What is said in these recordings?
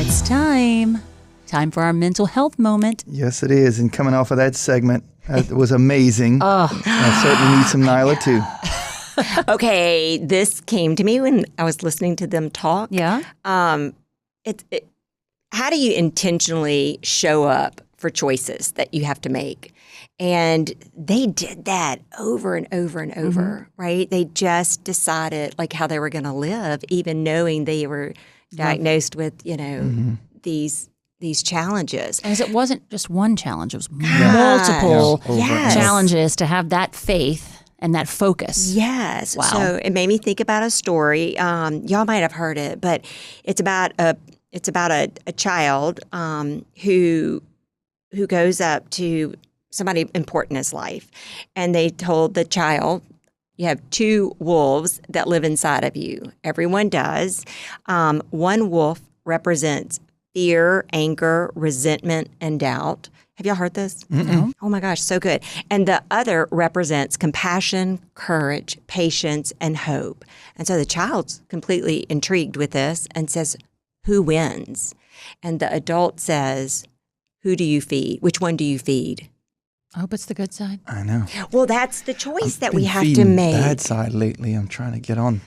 It's time. Time for our mental health moment. Yes, it is. And coming off of that segment, it was amazing. I certainly need some Nila, too. Okay, this came to me when I was listening to them talk. Yeah. How do you intentionally show up for choices that you have to make? And they did that over and over and over, right? They just decided like how they were going to live, even knowing they were diagnosed with, these challenges. As it wasn't just one challenge, it was multiple Yes. challenges to have that faith and that focus. Yes. Wow. So it made me think about a story. Y'all might have heard it, but it's about a child who goes up to somebody important in his life, and they told the child, "You have two wolves that live inside of you. Everyone does. One wolf represents fear, anger, resentment, and doubt." Have y'all heard this? No. Oh my gosh, so good. And the other represents compassion, courage, patience, and hope. And so the child's completely intrigued with this and says, "Who wins?" And the adult says, "Who do you feed? Which one do you feed?" I hope it's the good side. I know. Well, that's the choice that we Been have to feeding make. that side lately. I'm trying to get on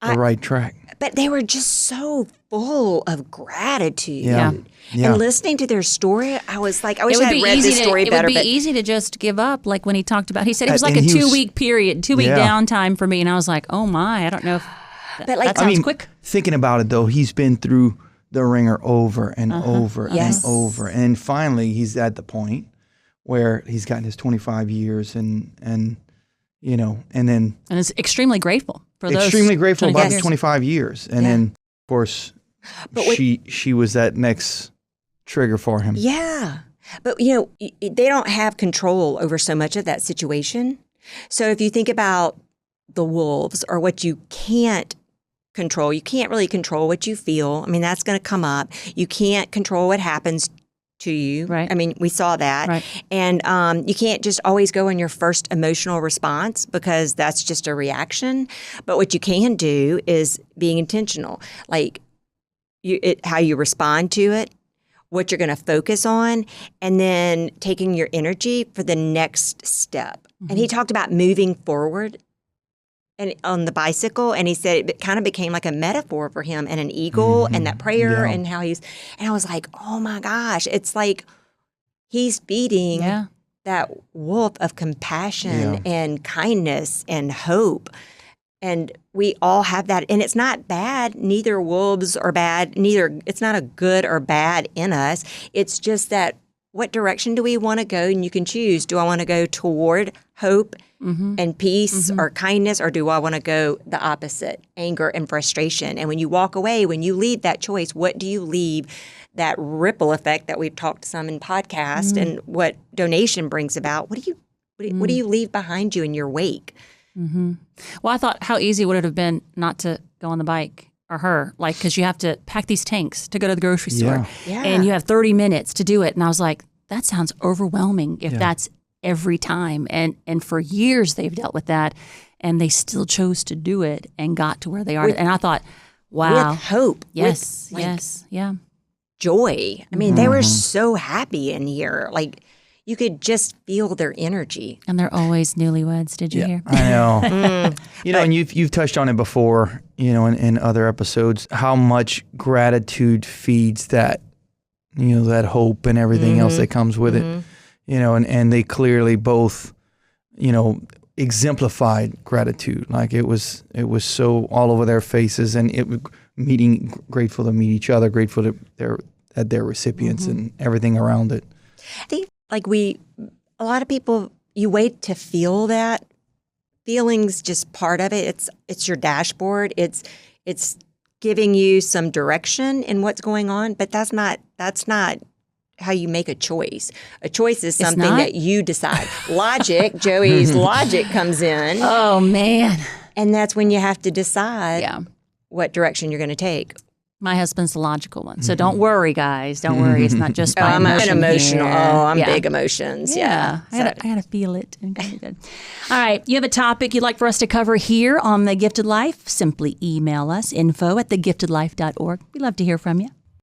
the right track. But they were just so full of gratitude. Yeah. And listening to their story, I was like, I wish I had read this story It better. would be But easy to just give up, like when he talked about, he said it was like And a he was- 2-week period, 2-week Yeah. downtime for me. And I was like, oh my, I don't know if But like- that sounds quick. Thinking about it, though, he's been through the ringer over and over Yes. and over. And finally, he's at the point where he's gotten his 25 years and then And is extremely grateful for those. extremely grateful 25 about years. 25 years. And then, of course, But what- she was that next trigger for him. yeah. But, they don't have control over so much of that situation. So if you think about the wolves or what you can't control, you can't really control what you feel. I mean, that's going to come up. You can't control what happens to you. Right. I mean, we saw that. Right. And you can't just always go in your first emotional response because that's just a reaction. But what you can do is being intentional, like how you respond to it, what you're going to focus on, and then taking your energy for the next step. And he talked about moving forward and on the bicycle, and he said it kind of became like a metaphor for him and an eagle and that prayer and how and I was like, oh my gosh, it's like he's feeding that wolf of compassion and kindness and hope. And we all have that, and it's not bad. Neither wolves are bad. It's not a good or bad in us. It's just that what direction do we want to go? And you can choose. Do I want to go toward hope and peace or kindness, or do I want to go the opposite, anger and frustration? And when you walk away, when you leave that choice, what do you leave? That ripple effect that we've talked some in podcast and what donation brings about. What do you leave behind you in your wake? Well, I thought how easy would it have been not to go on the bike or her, like, because you have to pack these tanks to go to the grocery store and you have 30 minutes to do it. And I was like, that sounds overwhelming if that's every time. And for years they've dealt with that and they still chose to do it and got to where they are. And I thought, wow. With hope. Yes, with, yes, yeah. joy. I mean, they were so happy in here. Like, you could just feel their energy. And they're always newlyweds. Did you hear? I know. And you've touched on it before, in other episodes, how much gratitude feeds that, that hope and everything else that comes with it. And they clearly both, exemplified gratitude. Like it was so all over their faces, and it was grateful to meet each other, grateful to their recipients and everything around it. I think a lot of people, you wait to feel that. Feeling's just part of it. It's your dashboard. It's giving you some direction in what's going on, but that's not how you make a choice. A choice is something that you decide. Logic, Joey's logic comes in. Oh, man. And that's when you have to decide what direction you're going to take. My husband's the logical one. So don't worry, guys. Don't worry. It's not just my I'm emotion emotional. here. I'm big emotions. Yeah. I gotta feel it. Okay, good. All right. You have a topic you'd like for us to cover here on The Gifted Life? Simply email us, info@thegiftedlife.org. We'd love to hear from you.